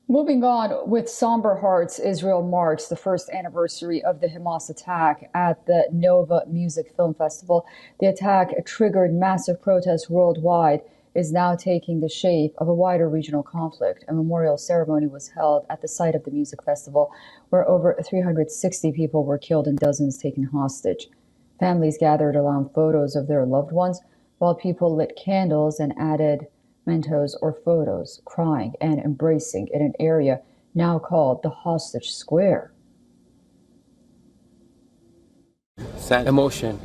Moving on, with somber hearts, Israel marks the first anniversary of the Hamas attack at the Nova Music Film Festival. The attack triggered massive protests worldwide, is now taking the shape of a wider regional conflict. A memorial ceremony was held at the site of the music festival, where over 360 people were killed and dozens taken hostage. Families gathered around photos of their loved ones, while people lit candles and added mementos or photos, crying and embracing in an area now called the Hostage Square. Sad emotion,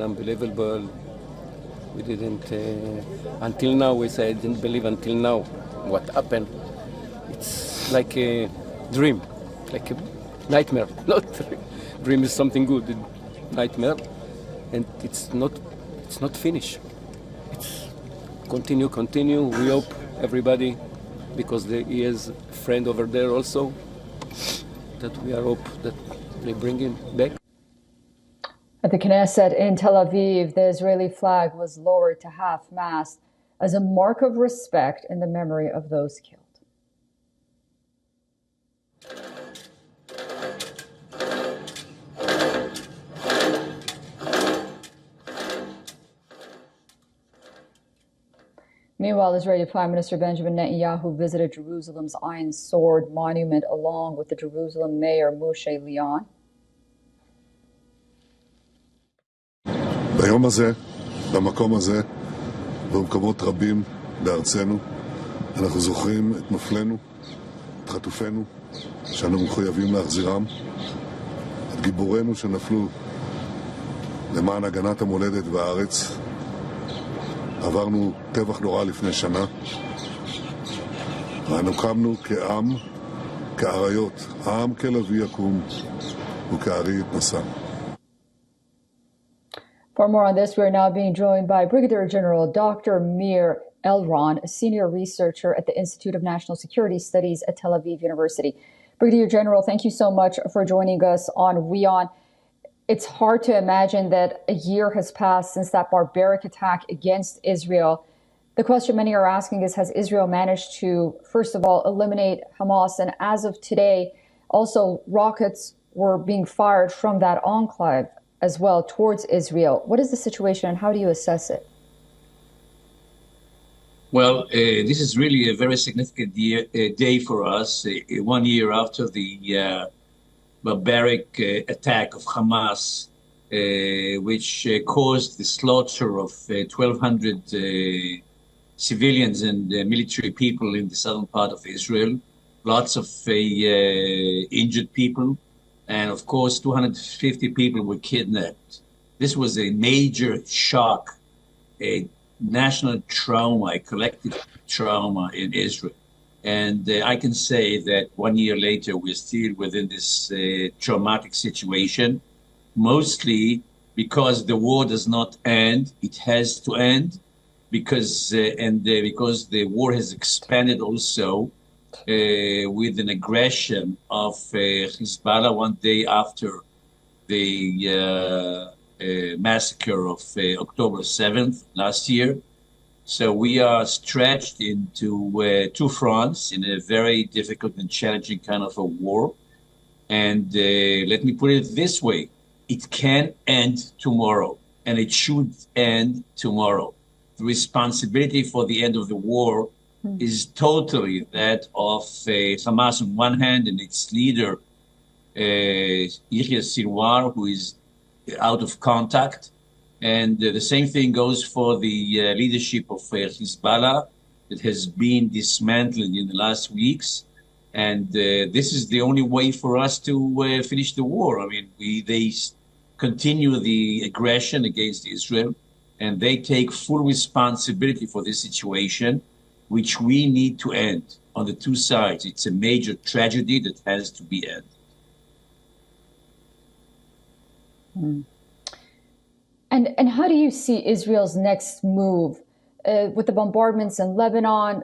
unbelievable. We didn't, until now, we say I didn't believe until now what happened. It's like a dream, like a nightmare. Not dream is something good, nightmare, and it's not finished. Continue. We hope everybody, because he has a friend over there also, that we are hope that they bring him back. At the Knesset in Tel Aviv, the Israeli flag was lowered to half-mast as a mark of respect in the memory of those killed. Meanwhile, Israeli Prime Minister Benjamin Netanyahu visited Jerusalem's Iron Sword Monument along with the Jerusalem Mayor Moshe Leon. ביום הזה, במקום הזה, ובמקומות רבים בארצנו, אנחנו זוכרים את נופלינו, את חטופינו, שאנו מחויבים להחזירם, את גיבורינו שנפלו למען הגנת המולדת והארץ. עברנו טבח נורא לפני שנה, ואנו קמנו כעם, כאריות, העם כלביא יקום וכארי יתנשא. For more on this, we are now being joined by Brigadier General Dr. Meir Elron, a senior researcher at the Institute of National Security Studies at Tel Aviv University. Brigadier General, thank you so much for joining us on WION. It's hard to imagine that a year has passed since that barbaric attack against Israel. The question many are asking is, has Israel managed to, first of all, eliminate Hamas? And as of today, also rockets were being fired from that enclave as well towards Israel. What is the situation and how do you assess it? Well, this is really a very significant day for us, 1 year after the barbaric attack of Hamas, which caused the slaughter of 1,200 civilians and military people in the southern part of Israel, lots of injured people, and of course 250 people were kidnapped. This was a major shock, a national trauma, a collective trauma in Israel. And I can say that 1 year later, we're still within this traumatic situation, mostly because the war does not end. It has to end because the war has expanded also with an aggression of Hezbollah 1 day after the massacre of October 7th last year. So we are stretched into two fronts in a very difficult and challenging kind of a war. And let me put it this way, it can end tomorrow, and it should end tomorrow. The responsibility for the end of the war is totally that of Hamas on one hand and its leader, Yahya Sinwar, who is out of contact. And the same thing goes for the leadership of Hezbollah that has been dismantled in the last weeks. And this is the only way for us to finish the war. I mean, they continue the aggression against Israel, and they take full responsibility for this situation, which we need to end on the two sides. It's a major tragedy that has to be ended. And how do you see Israel's next move with the bombardments in Lebanon,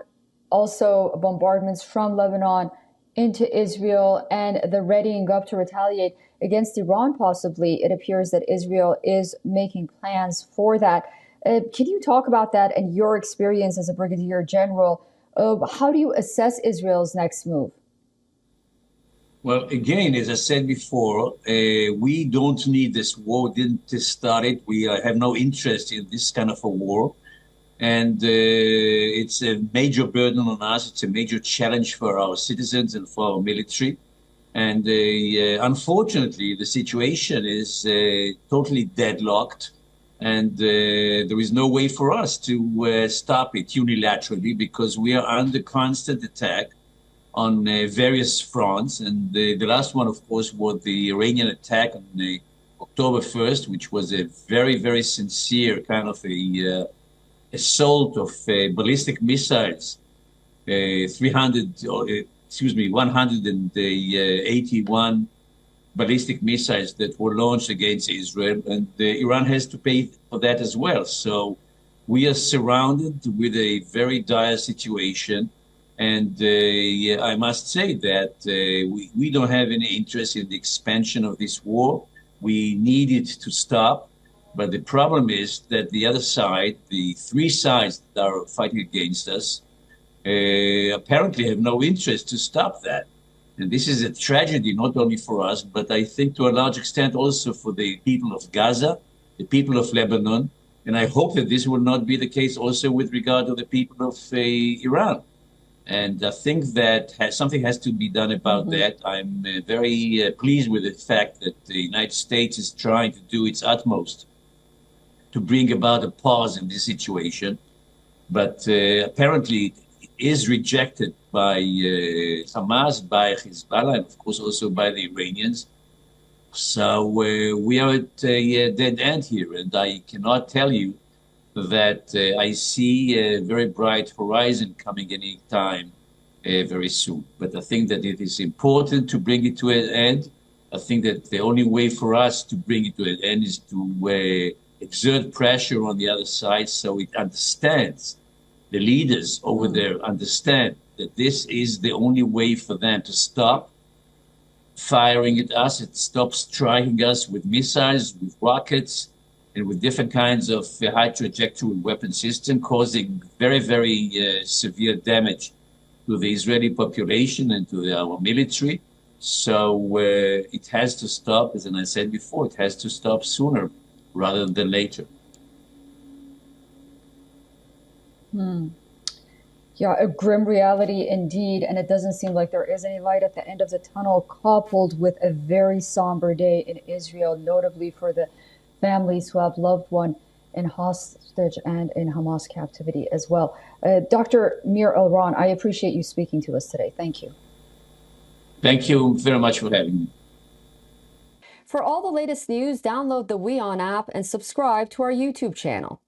also bombardments from Lebanon into Israel, and the readying up to retaliate against Iran possibly? It appears that Israel is making plans for that. Can you talk about that and your experience as a brigadier general How do you assess Israel's next move? Well, again, as I said before, we don't need this war. Didn't start it. We have no interest in this kind of a war. And it's a major burden on us. It's a major challenge for our citizens and for our military. And unfortunately, the situation is totally deadlocked. And there is no way for us to stop it unilaterally because we are under constant attack on various fronts. And the last one, of course, was the Iranian attack on October 1st, which was a very, very sincere kind of a assault of ballistic missiles, 181 ballistic missiles that were launched against Israel. And Iran has to pay for that as well. So we are surrounded with a very dire situation. And I must say that we don't have any interest in the expansion of this war. We need it to stop. But the problem is that the other side, the three sides that are fighting against us, apparently have no interest to stop that. And this is a tragedy, not only for us, but I think to a large extent also for the people of Gaza, the people of Lebanon. And I hope that this will not be the case also with regard to the people of Iran. And I think that something has to be done about that. I'm very pleased with the fact that the United States is trying to do its utmost to bring about a pause in this situation. But apparently it is rejected by Hamas, by Hezbollah, and of course also by the Iranians. So we are at a dead end here. And I cannot tell you that I see a very bright horizon coming any time very soon. But I think that it is important to bring it to an end. I think that the only way for us to bring it to an end is to exert pressure on the other side so it understands, the leaders over there understand that this is the only way for them to stop firing at us, and stop striking us with missiles, with rockets, and with different kinds of high trajectory weapon system, causing very, very severe damage to the Israeli population and to our military. So it has to stop, as I said before, it has to stop sooner rather than later. Yeah, a grim reality indeed, and it doesn't seem like there is any light at the end of the tunnel, coupled with a very somber day in Israel, notably for the families who have loved one in hostage and in Hamas captivity as well. Dr. Mir Elron, I appreciate you speaking to us today. Thank you. Thank you very much for having me. For all the latest news, download the WION app and subscribe to our YouTube channel.